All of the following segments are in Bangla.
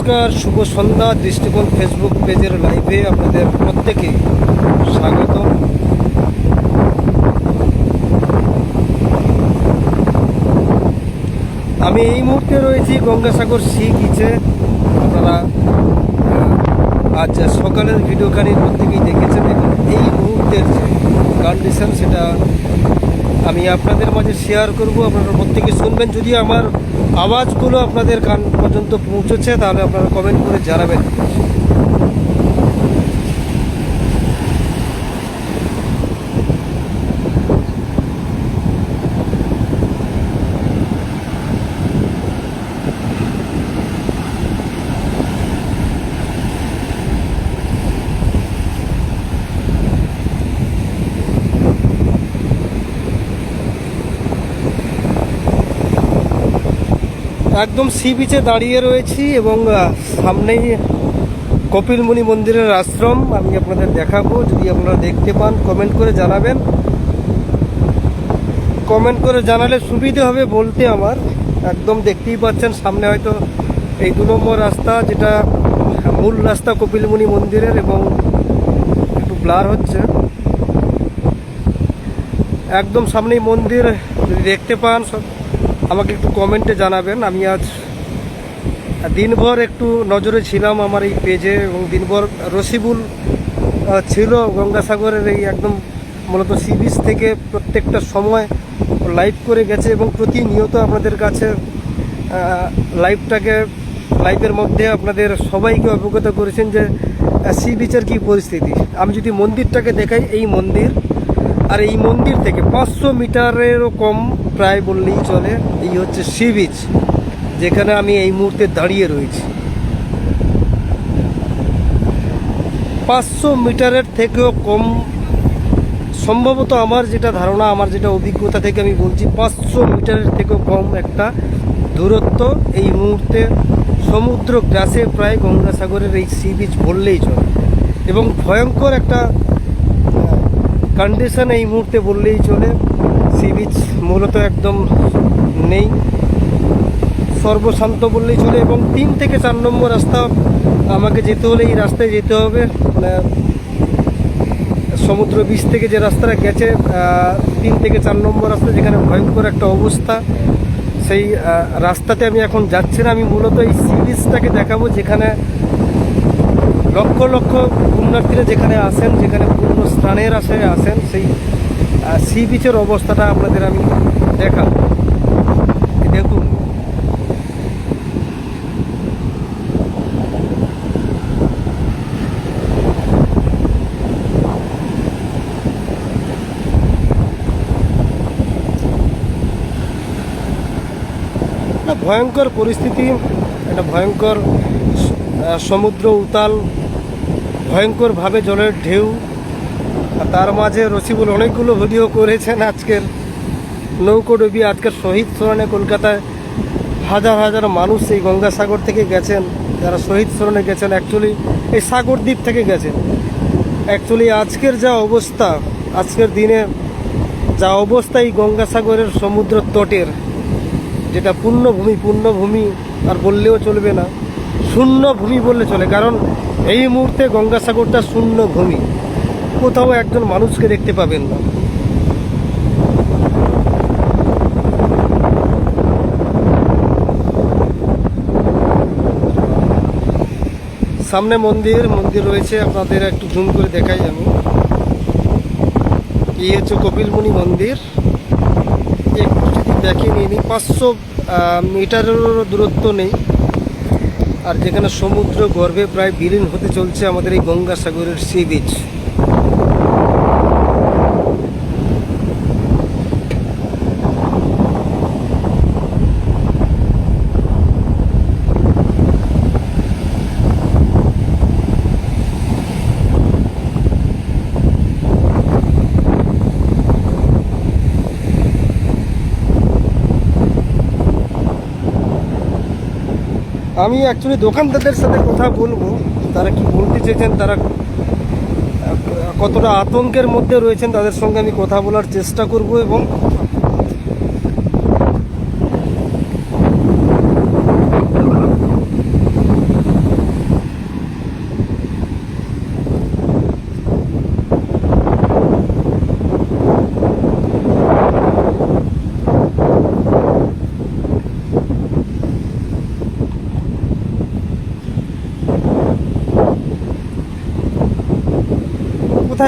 নমস্কার, শুভ সন্ধ্যা। দৃষ্টিকোণ ফেসবুক পেজের লাইভে আপনাদের প্রত্যেকে স্বাগত। আমি এই মুহূর্তে রয়েছি গঙ্গাসাগর সি বিচে। আপনারা আজ সকালের ভিডিওখানি প্রত্যেকেই দেখেছেন এবং এই মুহূর্তের যে কন্ডিশন সেটা আমি আপনাদের মাঝে শেয়ার করব। আপনারা প্রত্যেকে শুনবেন। যদি আমার আওয়াজগুলো আপনাদের কান পর্যন্ত পৌঁছেছে তাহলে আপনারা কমেন্ট করে জানাবেন। একদম সি বিচে দাঁড়িয়ে রয়েছি এবং সামনেই কপিলমুনি মন্দিরের আশ্রম আমি আপনাদের দেখাবো। যদি আপনারা দেখতে পান কমেন্ট করে জানাবেন। কমেন্ট করে জানালে সুবিধে হবে বলতে আমার। একদম দেখতেই পাচ্ছেন সামনে হয়তো এই 2 নম্বর রাস্তা, যেটা মূল রাস্তা কপিলমুনি মন্দিরের, এবং একটু ব্লার হচ্ছে। একদম সামনেই মন্দির। যদি দেখতে পান সব আমাকে একটু কমেন্টে জানাবেন। আমি আজ দিনভর একটু নজরে ছিলাম আমার এই পেজে, এবং দিনভর রসিবুল ছিল গঙ্গাসাগরের এই একদম মূলত সি বিচ থেকে প্রত্যেকটা সময় লাইভ করে গেছে এবং প্রতিনিয়ত আপনাদের কাছে লাইভের মধ্যে আপনাদের সবাইকে অবগত করেছেন যে সি বিচের কী পরিস্থিতি। আমি যদি মন্দিরটাকে দেখাই, এই মন্দির, আর এই মন্দির থেকে 500 মিটারেরও কম প্রায় বললেই চলে এই হচ্ছে সি বিচ, যেখানে আমি এই মুহূর্তে দাঁড়িয়ে রয়েছি। 500 মিটারের থেকেও কম, সম্ভবত আমার যেটা ধারণা, আমার যেটা অভিজ্ঞতা থেকে আমি বলছি, 500 মিটারের থেকেও কম একটা দূরত্ব এই মুহূর্তে সমুদ্র গ্রাসে প্রায় গঙ্গাসাগরের এই সি বিচ বললেই চলে। এবং ভয়ঙ্কর একটা কন্ডিশন এই মুহূর্তে বললেই চলে। সি বিচ মূলত একদম নেই, সর্বশান্ত বললেই চলে। এবং 3 থেকে 4 নম্বর রাস্তা আমাকে যেতে হলে এই রাস্তায় যেতে হবে। সমুদ্র বিচ থেকে যে রাস্তাটা গেছে 3 থেকে 4 নম্বর রাস্তা, যেখানে ভয়ঙ্কর একটা অবস্থা, সেই রাস্তাতে আমি এখন যাচ্ছি না। আমি মূলত এই সি বিচটাকে দেখাবো, যেখানে লক্ষ লক্ষ পুণ্যার্থীরা যেখানে আসেন, যেখানে পূর্ণ স্নানের আশায় আসেন, সেই সি বিচের অবস্থাটা আপনাদের আমি দেখাবো। দেখুন, ভয়ঙ্কর পরিস্থিতি, একটা ভয়ঙ্কর সমুদ্র উতাল, ভয়ঙ্করভাবে জলের ঢেউ। আর তার মাঝে রসিবুল অনেকগুলো ভিডিও করেছেন আজকের নৌকোডুবি, আজকের শহীদ স্মরণে। কলকাতায় হাজার হাজার মানুষ এই গঙ্গাসাগর থেকে গেছেন, যারা শহীদ স্মরণে গেছেন, অ্যাকচুয়ালি এই সাগর দ্বীপ থেকে গেছেন। অ্যাকচুয়ালি আজকের যা অবস্থা, আজকের দিনে যা অবস্থা এই গঙ্গাসাগরের সমুদ্র তটের, যেটা পূর্ণভূমি আর বললেও চলবে না, শূন্য ভূমি বললে চলে। কারণ এই মুহূর্তে গঙ্গাসাগরটা শূন্য ভূমি, কোথাও একজন মানুষকে দেখতে পাবেন না। সামনে মন্দির রয়েছে, আপনাদের একটু জুম করে দেখাই আমি। এই হচ্ছে কপিলমুনি মন্দির। একটু যদি দেখে নিয়ে নিই, 500 মিটারেরও দূরত্ব নেই। আর যেখানে সমুদ্র গর্ভে প্রায় বিলীন হতে চলছে আমাদের এই গঙ্গাসাগরের সি বিচ। আমি অ্যাকচুয়ালি দোকানদারদের সাথে কথা বলবো, তারা কি বলতে চেয়েছেন, তারা কতটা আতঙ্কের মধ্যে রয়েছেন, তাদের সঙ্গে আমি কথা বলার চেষ্টা করব। এবং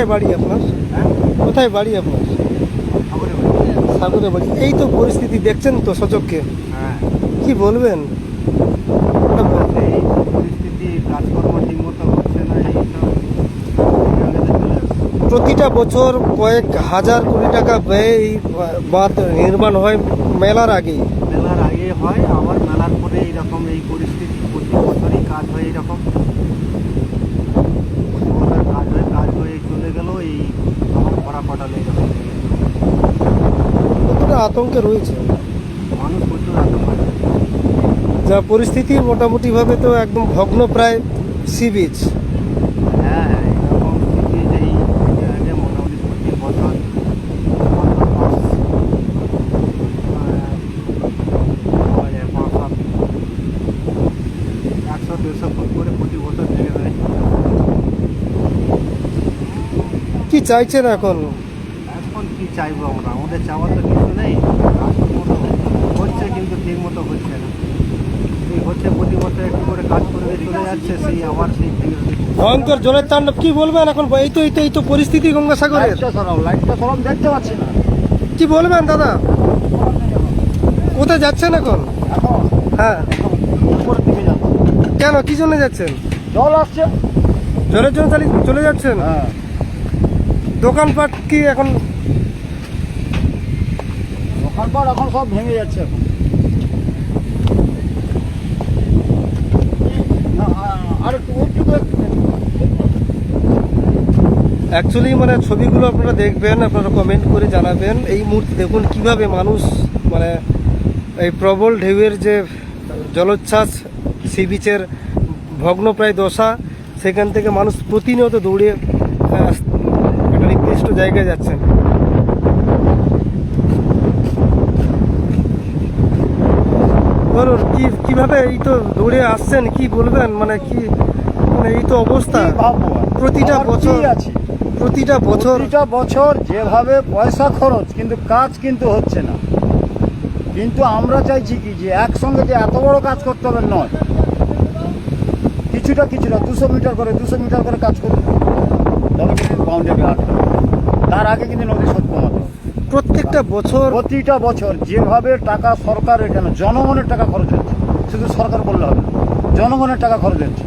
কোথায় বাড়ি আপনার? কোথায় বাড়ি আপনার? সাগরে বাড়ি। এই তো পরিস্থিতি দেখছেন তো সচক্ষে, হ্যাঁ, কি বলবেন? এই পরিস্থিতি, কাজকর্ম ঠিক মতো হচ্ছে না, এই সব জঙ্গলে চলে আসছে। প্রতিটা বছর কয়েক হাজার কোটি টাকা ব্যয়ে এই বাঁধ নির্মাণ হয় মেলার আগেই। মেলার আগে হয়, আবার মেলার পরে এইরকম এই পরিস্থিতি। প্রতি বছরই কাজ হয় এইরকম, প্রতি বছর কাজ হয়ে চলে গেল, এই আমার পড়া পটালে এইরকম হয়ে গেল। কতটা আতঙ্কে রয়েছে মানুষ প্রচুর আতঙ্ক আছে। যা পরিস্থিতি, মোটামুটিভাবে তো একদম ভগ্ন প্রায় সি বিচ। হ্যাঁ হ্যাঁ, এরকম স্থিতি যে এই জায়গায় মোটামুটি প্রতি বছর 100-150 ফুট করে প্রতি বছর ভেঙে দেয়। কি চাইছেন এখন? এখন কি চাইবো আমরা? আমাদের চাওয়ার তো কিছু নেই। কাজ তো মতো হচ্ছে, কিন্তু ঠিক মতো হচ্ছে না। এই হচ্ছে প্রতি বছর একটু করে কাজ করে চলে যাচ্ছে, সেই আবার সেই ভেঙে দিচ্ছে। ভয়ঙ্কর জলের তাণ্ডব, কি বলবেন এখন? এই তো পরিস্থিতি গঙ্গাসাগরের। লাইটটা সরম দেখতে পাচ্ছি না। কি বলবেন দাদা? কোথায় যাচ্ছেন এখন? এখন হ্যাঁ, উপরের দিকে যাবো। কেন, কি জন্য যাচ্ছেন? জল আসছে। জলের জন্য চলে যাচ্ছেন? হ্যাঁ, দোকানপাট কি এখন? দোকানপাট এখন সব ভেঙে যাচ্ছে এখন। না, আর একটু অ্যাকচুয়ালি মানে ছবিগুলো আপনারা দেখবেন, আপনারা কমেন্ট করে জানাবেন। এই মুহূর্তে দেখুন কিভাবে মানুষ, মানে এই প্রবল ঢেউয়ের যে জলোচ্ছ্বাস, সি বিচের ভগ্নপ্রায় দশা, সেখান থেকে মানুষ প্রতিনিয়ত দৌড়ে একটা নির্দিষ্ট জায়গায় যাচ্ছেন। বলুন কিভাবে এই তো দৌড়ে আসছেন, কি বলবেন? মানে এই তো অবস্থা। প্রতিটা বছর যেভাবে পয়সা খরচ, কিন্তু কাজ কিন্তু হচ্ছে না। কিন্তু আমরা চাইছি কি, যে একসঙ্গে যে এত বড় কাজ করতে হবে নয়, কিছুটা 200 মিটার করে কাজ করতে হবে, তবে কিন্তু বাউন্ডারি আটকে। তার আগে কিন্তু নদী শোধ কমাতে হবে। প্রতিটা বছর যেভাবে টাকা সরকার, এখানে জনগণের টাকা খরচ হচ্ছে, শুধু সরকার বললে হবে না, জনগণের টাকা খরচ হচ্ছে।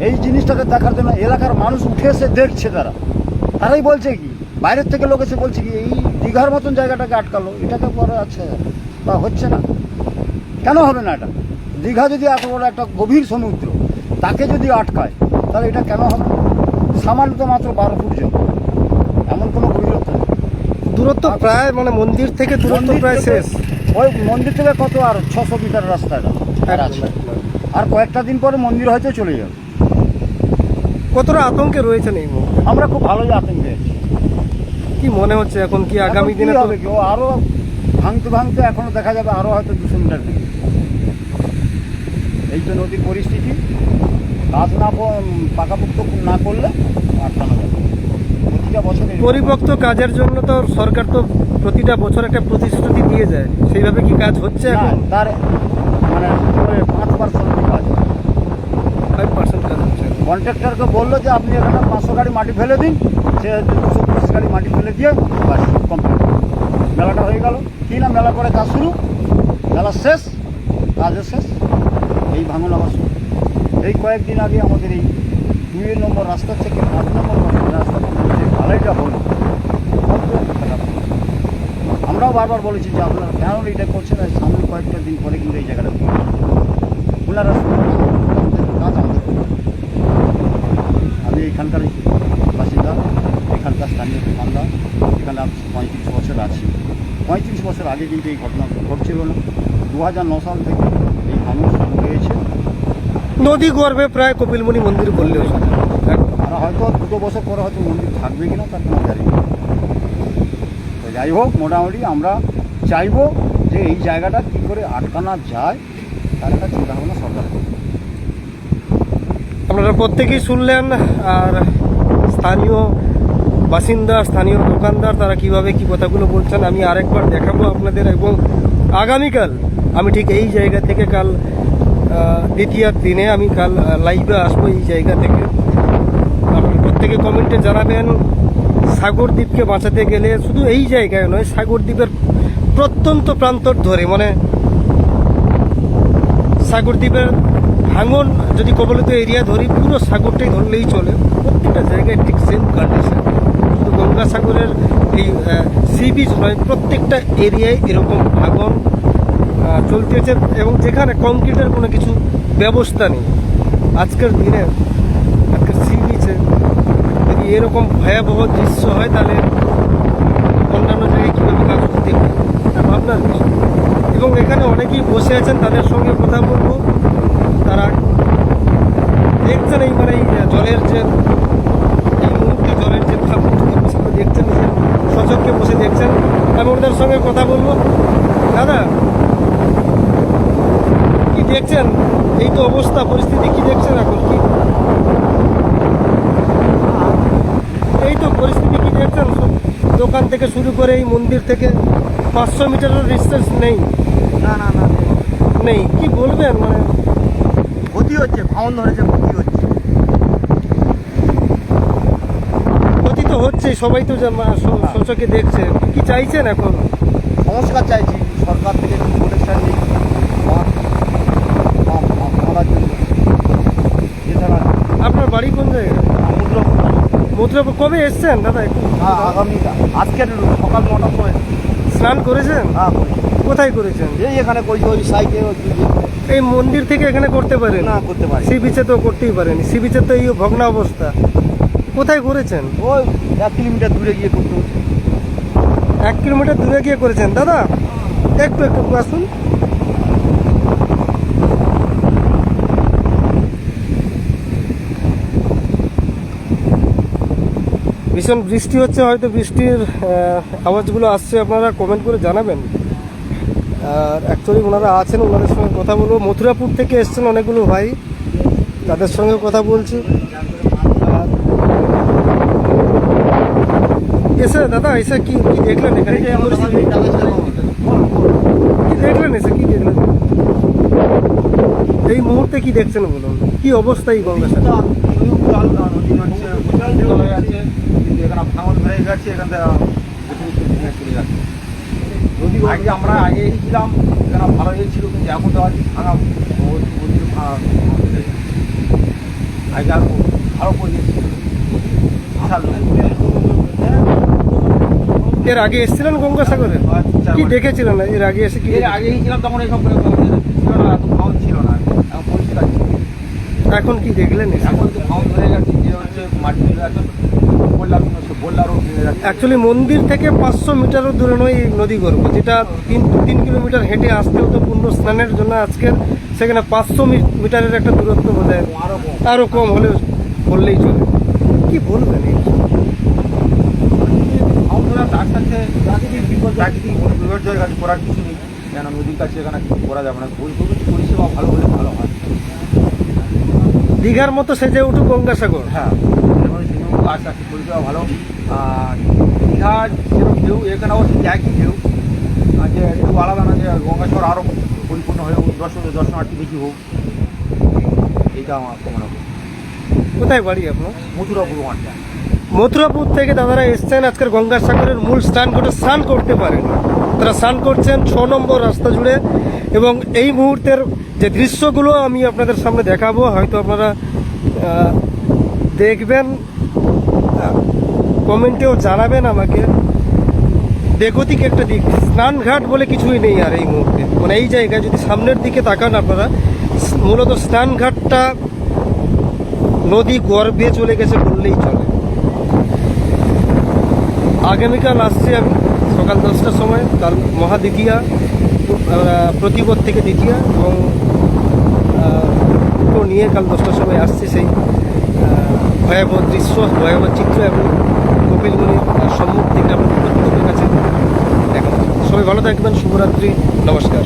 এই জিনিসটাকে দেখার জন্য এলাকার মানুষ উঠে এসে দেখছে। তারাই বলছে কি, বাইরের থেকে লোক এসে বলছে কি, এই দীঘার মতন জায়গাটাকে আটকালো, এটাকে পরে আছে বা হচ্ছে না। কেন হবে না এটা? দীঘা যদি এত বড় একটা গভীর সমুদ্র, তাকে যদি আটকায়, তাহলে এটা কেন হবে? সামান্য তো মাত্র 12 ফুট জল, এমন কোনো গভীরতা নেই। দূরত্ব প্রায়, মানে মন্দির থেকে দূরত্ব প্রায় শেষ। ওই মন্দির থেকে কত আর 600 মিটার রাস্তাটা আর আছে। আর কয়েকটা দিন পরে মন্দির হয়তো চলে যাবে। কতটা আতঙ্কে রয়েছেন এই মুহূর্তে? আমরা খুব ভালোই আতঙ্কে আছি। কি মনে হচ্ছে এখন, কি আগামী দিনে তো হবে কি, ও আরো ভাঙতে এখনো দেখা যাবে আরো হয়তো 200 মিটার নেই। এই তো নদীর পরিস্থিতি, কাজ না পাকাপোক্ত না করলে আটকানো যাবে। প্রতিটা বছর পরিপক্ত কাজের জন্য তো সরকার তো প্রতিটা বছর একটা প্রতিশ্রুতি দিয়ে যায়, সেইভাবে কি কাজ হচ্ছে এখন? তার মানে 5% কাজ, 5% কাজ হচ্ছে। কন্ট্রাক্টরকে বললো যে আপনি এখানে 500 গাড়ি মাটি ফেলে দিন, সে 225 গাড়ি মাটি ফেলে দিয়ে বাস কমপ্লিট। মেলাটা হয়ে গেল কি না, মেলা পরে কাজ শুরু, মেলা শেষ, কাজও শেষ, এই ভাঙন আবার শুরু। এই কয়েকদিন আগে আমাদের এই 2 নম্বর রাস্তা থেকে 5 নম্বর রাস্তা যে ঢালাইটা হলো, আমরাও বারবার বলেছি যে আপনারা কেন এইটা করছেন, সামনে কয়েকটা দিন পরে কিন্তু এই জায়গাটা ওনারা কাজ আমাদের। আমি এখানকার বাসিন্দা, এখানকার স্থানীয় দোকানদার, এখানে আমি 35 বছর আছি। 35 বছর আগে কিন্তু এই ঘটনা ঘটছিল না। 2009 সাল থেকে এই ভাঙন শুরু হয়েছে। নদী গর্ভে প্রায় কপিলমুনি মন্দির বললেও চলে। আর হয়তো 2 বছর পরে হয়তো মন্দির থাকবে কিনা তার কোনো জানি না। তো যাই হোক, মোটামুটি আমরা চাইবো যে এই জায়গাটা কী করে আটকানো যায়, তার একটা চিন্তাভাবনা সরকার করবে। আপনারা প্রত্যেকেই শুনলেন, আর স্থানীয় বাসিন্দা, স্থানীয় দোকানদার, তারা কিভাবে কি কথাগুলো বলছেন আমি আরেকবার দেখাবো আপনাদের। এবং আগামীকাল আমি ঠিক এই জায়গা থেকে, কাল দ্বিতীয় দিনে আমি কাল লাইভে আসবো এই জায়গা থেকে। আপনারা প্রত্যেকে কমেন্টে জানাবেন সাগরদ্বীপকে বাঁচাতে গেলে শুধু এই জায়গায় নয়, সাগরদ্বীপের প্রত্যন্ত প্রান্তর ধরে, মানে সাগরদ্বীপের ভাঙন যদি কবলিত এরিয়া ধরি, পুরো সাগরটাই ধরলেই চলে, প্রত্যেকটা জায়গায় ঠিক সেম কন্ডিশন। শুধু গঙ্গাসাগরের এই সি বিচ নয়, প্রত্যেকটা এরিয়ায় এরকম ভাঙন চলতেছে, এবং যেখানে কংক্রিটের কোনো কিছু ব্যবস্থা নেই। আজকের দিনে আজকের সি বিচে যদি এরকম ভয়াবহ দৃশ্য হয়, তাহলে অন্যান্য জায়গায় কীভাবে কাজ করতে পারে ভাবনার বিষয়। এবং এখানে অনেকেই বসে আছেন, তাদের সঙ্গে কথা বলবো। তারা দেখছেন এই মানে এই জলের যে এই মুহূর্তে জলের যে ভাবনা সেগুলো দেখছেন, নিজের সচক্ষে বসে দেখছেন। আমি ওদের সঙ্গে কথা বলবো। দাদা, কি দেখছেন? এই তো অবস্থা, পরিস্থিতি কি দেখছেন এখন? কি এই তো পরিস্থিতি কি দেখছেন? দোকান থেকে শুরু করে এই মন্দির থেকে 500 মিটারের ডিস্টেন্স নেই। না না না নেই, কি বলবেন? মানে ক্ষতি হচ্ছে, ভাঙন ধরেছে, ক্ষতি হচ্ছে। ক্ষতি তো হচ্ছেই, সবাই তো সচকে দেখছে। কি চাইছেন এখন? সংস্কার চাইছি সরকার থেকে, প্রোটেকশন নেই ভাঙার জন্য। আপনার বাড়ি কোন জায়গায়? মথুরাপুর। কবে এসছেন দাদা? একটু হ্যাঁ, আগামী আজকের সকাল 9টার সময়। স্নান করেছেন? হ্যাঁ, কোথায় করেছেন? এই এখানে ওই সাইডে এই মন্দির থেকে এখানে করতে পারেন? না করতে পারি। সি বিচে তো করতেই পারেনি, সি বিচে তো এই ভগ্না অবস্থা। কোথায় করেছেন? ওই 1 কিলোমিটার দূরে গিয়ে করতে হচ্ছে। 1 কিলোমিটার দূরে গিয়ে করেছেন। দাদা একটু একটু আসুন। ভীষণ বৃষ্টি হচ্ছে, হয়তো বৃষ্টির আওয়াজগুলো আসছে, আপনারা কমেন্ট করে জানাবেন। আর অ্যাকচুয়ালি ওনারা আছেন, ওনাদের সঙ্গে কথা বলবো। মথুরাপুর থেকে এসছেন অনেকগুলো ভাই, তাদের সঙ্গে কথা বলছি। আর এসে দাদা, এসে কি কি দেখলেন এখানে? কি পরিস্থিতি? কি দেখলেন এসে? কি দেখলেন এই মুহূর্তে? কি দেখছেন বলুন? কি অবস্থা এই গঙ্গাসাগর? ভাঙন হয়ে গেছে, এখান থেকে চলে যাচ্ছে নদী। আগে আমরা আগে এসেছিলাম, এখানে ভালো ছিল, কিন্তু এখন তো আজ ভাঙা আগে আরো আরো পরিয়েছিল। এর আগে এসেছিলেন গঙ্গাসাগরে? কি দেখেছিলেন এর আগে এসে? কি এর আগে এসেছিলাম তখন এইসব ছিল না, এত ভাঙন ছিল না, এখন পরিষ্কার ছিল। এখন কি দেখলেন? এখন তো ভাঙন ধরে গেছে, যে হচ্ছে মাটি চলে যাচ্ছে, বললারও যাচ্ছে। অ্যাকচুয়ালি মন্দির থেকে 500 মিটারও দূরে নয় এই নদী গর্ভ, যেটা 3 কিলোমিটার হেঁটে আসতে হতো পূর্ণ স্নানের জন্য। আজকের সেখানে 500 মিটারের একটা দূরত্ব বোধ হয়, আরও কম হলে বললেই চলে। কি বলবেন? প্রাকৃতিক কোনো বিপর্যয়ের কাছে করার কিছু নেই, কেন নদীর কাছে এখানে কিছু করা যাবে না। পরিষেবা ভালো হলে ভালো হয়। দীঘার মতো সেজে উঠুক গঙ্গাসাগর। হ্যাঁ, আস্তে আস্তে পরিষেবা ভালো। আর দীঘার যেরকম ঢেউ, এখানে অবশ্যই একই ঢেউ, যে একটু আলাদা না, যে গঙ্গাসাগর আরও পরিপূর্ণ হয়ে হোক, দর্শনার্থী বেশি হোক, এইটা আমার কামনা করি। কোথায় বাড়ি আপনার? মথুরাপুর ওয়ানটা। মথুরাপুর থেকে দাদারা এসছেন আজকের গঙ্গাসাগরের মূল স্নান ঘাটে স্নান করতে পারেন। তারা স্নান করছেন 6 নম্বর রাস্তা জুড়ে। এবং এই মুহূর্তের যে দৃশ্যগুলো আমি আপনাদের সামনে দেখাবো, হয়তো আপনারা দেখবেন, কমেন্টেও জানাবেন আমাকে। বেগতিক একটা দিক, স্নানঘাট বলে কিছুই নেই আর এই মুহূর্তে। মানে এই জায়গায় যদি সামনের দিকে তাকান আপনারা, মূলত স্নানঘাটটা নদী গর্ভে চলে গেছে বললেই চলে। আগামীকাল আসছি আমি সকাল 10টার সময়, কাল মহাদ্বিতীয়া, প্রতিপদ থেকে দ্বিতীয়া, এবং দুটো নিয়ে কাল 10টার সময় আসছি। সেই ভয়াবহ দৃশ্য, ভয়াবহ চিত্র এবং কপিলমুনির সম্মুখ থেকে আপনাদের কাছে দেখা। সবাই ভালো থাকবেন, শুভরাত্রি, নমস্কার।